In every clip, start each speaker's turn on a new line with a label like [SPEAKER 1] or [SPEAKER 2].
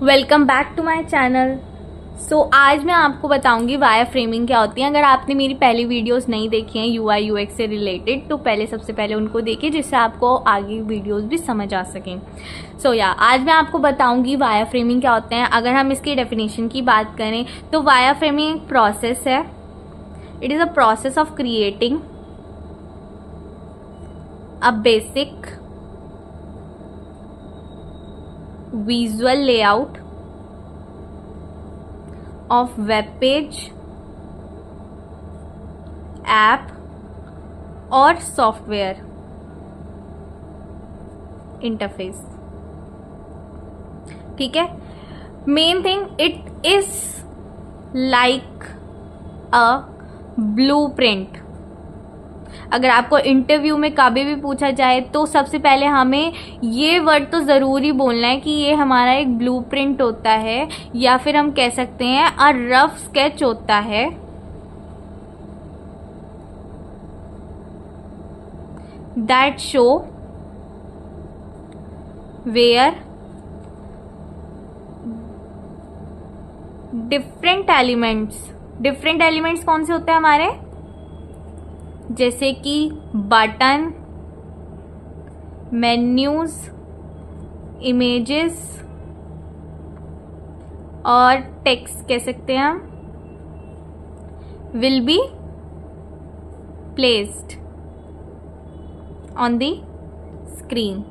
[SPEAKER 1] Welcome back to my channel. आज मैं आपको बताऊंगी वायर फ्रेमिंग क्या होती है। अगर आपने मेरी पहली वीडियोस नहीं देखी हैं यूआई यूएक्स से रिलेटेड तो सबसे पहले उनको देखिए, जिससे आपको आगे वीडियोस भी समझ आ सकें। आज मैं आपको बताऊंगी वायर फ्रेमिंग क्या होते हैं। अगर हम इसकी डेफिनेशन की बात करें तो वायर फ्रेमिंग एक प्रोसेस है। It is a process of creating a basic visual layout of web page, app or software interface। ठीक है, main thing it is like a blueprint. अगर आपको इंटरव्यू में कभी भी पूछा जाए तो सबसे पहले हमें ये वर्ड तो ज़रूरी बोलना है कि ये हमारा एक ब्लूप्रिंट होता है, या फिर हम कह सकते हैं अ रफ स्केच होता है that show where different elements कौन से होते हैं हमारे, जैसे कि बटन, मेन्यूज, इमेजेस और टेक्स्ट कह सकते हैं हम, will be placed on the screen.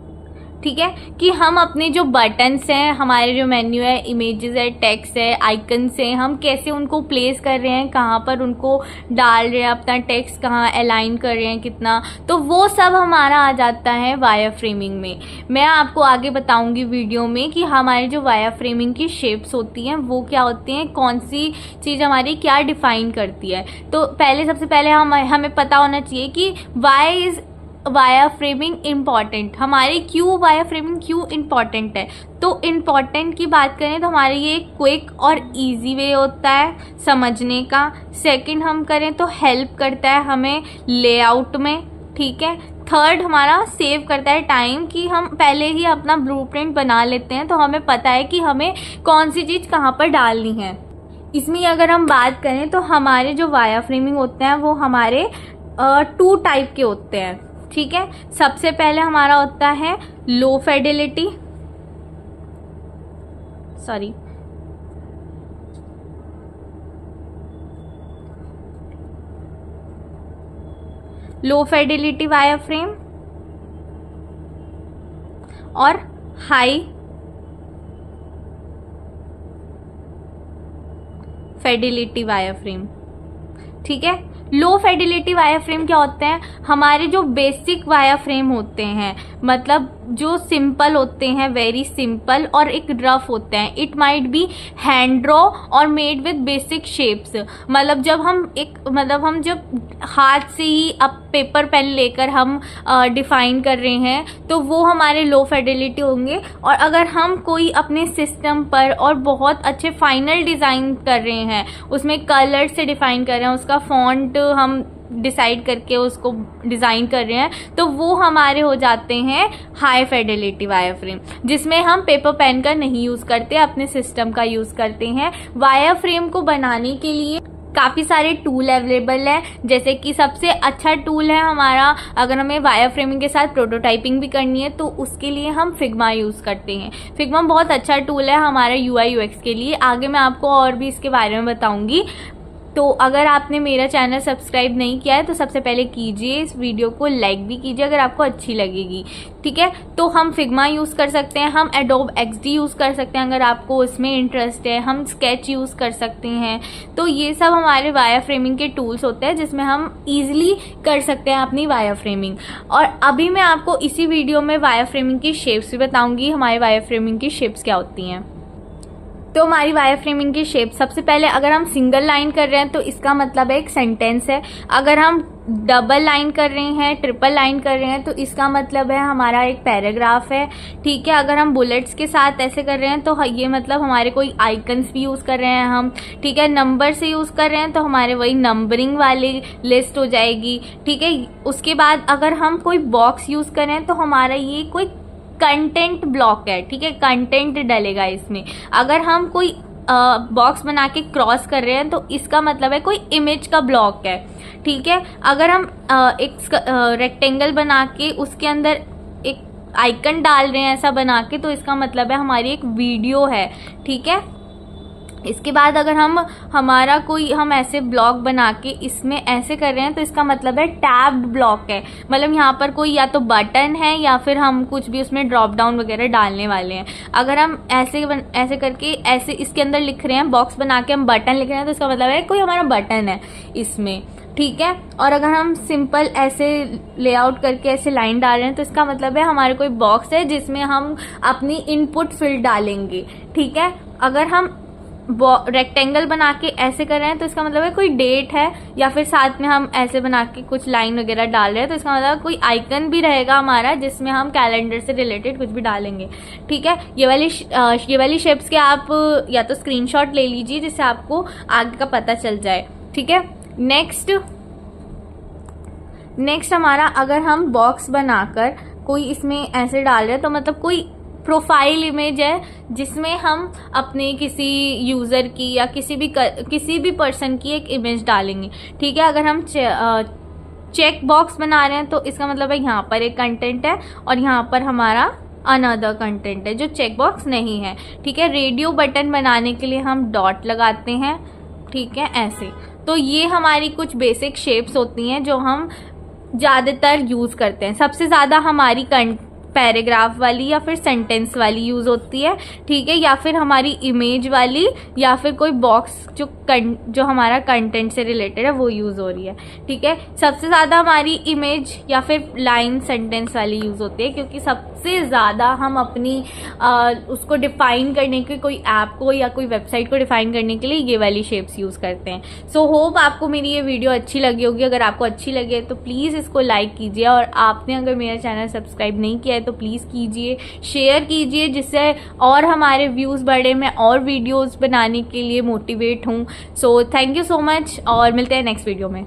[SPEAKER 1] ठीक है, कि हम अपने जो बटन्स हैं, हमारे जो मेन्यू है, इमेजेस है, टेक्स्ट है, आइकन्स हैं, हम कैसे उनको प्लेस कर रहे हैं, कहाँ पर उनको डाल रहे हैं, अपना टेक्स्ट कहाँ अलाइन कर रहे हैं, कितना, तो वो सब हमारा आ जाता है वायर फ्रेमिंग में। मैं आपको आगे बताऊंगी वीडियो में कि हमारी जो वायर फ्रेमिंग की शेप्स होती हैं वो क्या होती हैं, कौन सी चीज़ हमारी क्या डिफाइन करती है। तो सबसे पहले हमें पता होना चाहिए कि why is wireframing important. हमारे क्यों वायर फ्रेमिंग क्यों इम्पॉर्टेंट है, तो इम्पॉर्टेंट की बात करें तो हमारे ये क्विक और इजी वे होता है समझने का। सेकंड हम करें तो हेल्प करता है हमें लेआउट में। ठीक है, थर्ड हमारा सेव करता है टाइम, कि हम पहले ही अपना ब्लूप्रिंट बना लेते हैं तो हमें पता है कि हमें कौन सी चीज़ कहाँ पर डालनी है। इसमें अगर हम बात करें तो हमारे जो वायर फ्रेमिंग होते हैं वो हमारे 2 टाइप के होते हैं। ठीक है, सबसे पहले हमारा होता है लो फिडेलिटी, वायर फ्रेम और हाई फिडेलिटी वायर फ्रेम। ठीक है, लो फिडेलिटी वायर फ्रेम क्या होते हैं, हमारे जो बेसिक वायर फ्रेम होते हैं, मतलब जो सिंपल होते हैं, वेरी सिंपल, और एक रफ होते हैं। It might be hand draw और मेड विद बेसिक शेप्स। मतलब हम जब हाथ से ही अब पेपर पेन लेकर हम डिफाइन कर रहे हैं तो वो हमारे लो फिडेलिटी होंगे। और अगर हम कोई अपने सिस्टम पर और बहुत अच्छे फाइनल डिज़ाइन कर रहे हैं, उसमें कलर से डिफाइन कर रहे हैं, उसका फॉन्ट हम डिसाइड करके उसको डिज़ाइन कर रहे हैं, तो वो हमारे हो जाते हैं हाई फिडेलिटी वायर फ्रेम, जिसमें हम पेपर पेन का नहीं यूज़ करते, अपने सिस्टम का यूज़ करते हैं। वायर फ्रेम को बनाने के लिए काफ़ी सारे टूल अवेलेबल हैं, जैसे कि सबसे अच्छा टूल है हमारा, अगर हमें वायर फ्रेमिंग के साथ प्रोटोटाइपिंग भी करनी है तो उसके लिए हम फिग्मा यूज़ करते हैं। फिग्मा बहुत अच्छा टूल है हमारे यूआई यूएक्स के लिए। आगे मैं आपको और भी इसके बारे में बताऊंगी। तो अगर आपने मेरा चैनल सब्सक्राइब नहीं किया है तो सबसे पहले कीजिए, इस वीडियो को लाइक भी कीजिए अगर आपको अच्छी लगेगी। ठीक है, तो हम फिग्मा यूज़ कर सकते हैं, हम एडोब एक्सडी यूज़ कर सकते हैं अगर आपको उसमें इंटरेस्ट है, हम स्केच यूज़ कर सकते हैं। तो ये सब हमारे वायर फ्रेमिंग के टूल्स होते हैं जिसमें हम ईजिली कर सकते हैं अपनी वायर फ्रेमिंग। और अभी मैं आपको इसी वीडियो में वायर फ्रेमिंग की शेप्स भी बताऊँगी, हमारे वायर फ्रेमिंग की शेप्स क्या होती हैं। तो हमारी वायर फ्रेमिंग की शेप, सबसे पहले अगर हम सिंगल लाइन कर रहे हैं तो इसका मतलब है एक सेंटेंस है। अगर हम डबल लाइन कर रहे हैं, ट्रिपल लाइन कर रहे हैं तो इसका मतलब है हमारा एक पैराग्राफ है। ठीक है, अगर हम बुलेट्स के साथ ऐसे कर रहे हैं तो ये मतलब हमारे कोई आइकन्स भी यूज़ कर रहे हैं हम। ठीक है, नंबर से यूज़ कर रहे हैं तो हमारे वही नंबरिंग वाली लिस्ट हो जाएगी। ठीक है, उसके बाद अगर हम कोई बॉक्स यूज़ कर रहे हैं तो हमारा ये कोई कंटेंट ब्लॉक है, ठीक है, कंटेंट डलेगा इसमें। अगर हम कोई बॉक्स बना के क्रॉस कर रहे हैं तो इसका मतलब है कोई इमेज का ब्लॉक है, ठीक है। अगर हम एक रेक्टेंगल बना के उसके अंदर एक आइकन डाल रहे हैं ऐसा बना के, तो इसका मतलब है हमारी एक वीडियो है, ठीक है। इसके बाद अगर हम ऐसे ब्लॉक बना के इसमें ऐसे कर रहे हैं तो इसका मतलब है टैब्ड ब्लॉक है, मतलब यहाँ पर कोई या तो बटन है या फिर हम कुछ भी उसमें ड्रॉप डाउन वगैरह डालने वाले हैं। अगर हम ऐसे करके ऐसे इसके अंदर लिख रहे हैं, बॉक्स बना के हम बटन लिख रहे हैं, तो इसका मतलब है कोई हमारा बटन है इसमें, ठीक है। और अगर हम सिंपल ऐसे लेआउट करके ऐसे लाइन डाल रहे हैं तो इसका मतलब है हमारे कोई बॉक्स है जिसमें हम अपनी इनपुट फील्ड डालेंगे, ठीक है। अगर हम रेक्टेंगल बना के ऐसे कर रहे हैं तो इसका मतलब है कोई डेट है, या फिर साथ में हम ऐसे बना के कुछ लाइन वगैरह डाल रहे हैं तो इसका मतलब कोई आइकन भी रहेगा हमारा जिसमें हम कैलेंडर से रिलेटेड कुछ भी डालेंगे, ठीक है। ये वाली शेप्स के आप या तो स्क्रीनशॉट ले लीजिए जिससे आपको आगे का पता चल जाए, ठीक है। नेक्स्ट हमारा, अगर हम बॉक्स बनाकर कोई इसमें ऐसे डाल रहे हैं तो मतलब कोई प्रोफाइल इमेज है जिसमें हम अपने किसी यूज़र की या किसी भी पर्सन की एक इमेज डालेंगे, ठीक है। अगर हम चेक बॉक्स बना रहे हैं तो इसका मतलब है यहाँ पर एक कंटेंट है और यहाँ पर हमारा अनदर कंटेंट है जो चेक बॉक्स नहीं है, ठीक है। रेडियो बटन बनाने के लिए हम डॉट लगाते हैं, ठीक है, ऐसे। तो ये हमारी कुछ बेसिक शेप्स होती हैं जो हम ज़्यादातर यूज़ करते हैं। सबसे ज़्यादा हमारी पैराग्राफ वाली या फिर सेंटेंस वाली यूज़ होती है, ठीक है, या फिर हमारी इमेज वाली, या फिर कोई बॉक्स जो हमारा कंटेंट से रिलेटेड है वो यूज़ हो रही है, ठीक है। सबसे ज़्यादा हमारी इमेज या फिर लाइन सेंटेंस वाली यूज़ होती है, क्योंकि सबसे ज़्यादा हम अपनी उसको डिफ़ाइन करने के, कोई ऐप को या कोई वेबसाइट को डिफ़ाइन करने के लिए ये वाली शेप्स यूज़ करते हैं। सो होप आपको मेरी ये वीडियो अच्छी लगी होगी। अगर आपको अच्छी लगे तो प्लीज़ इसको लाइक कीजिए, और आपने अगर मेरा चैनल सब्सक्राइब नहीं किया है तो प्लीज़ कीजिए, शेयर कीजिए, जिससे और हमारे व्यूज़ बढ़े, मैं और वीडियोज़ बनाने के लिए मोटिवेट हूँ। So thank you so much और मिलते हैं नेक्स्ट वीडियो में।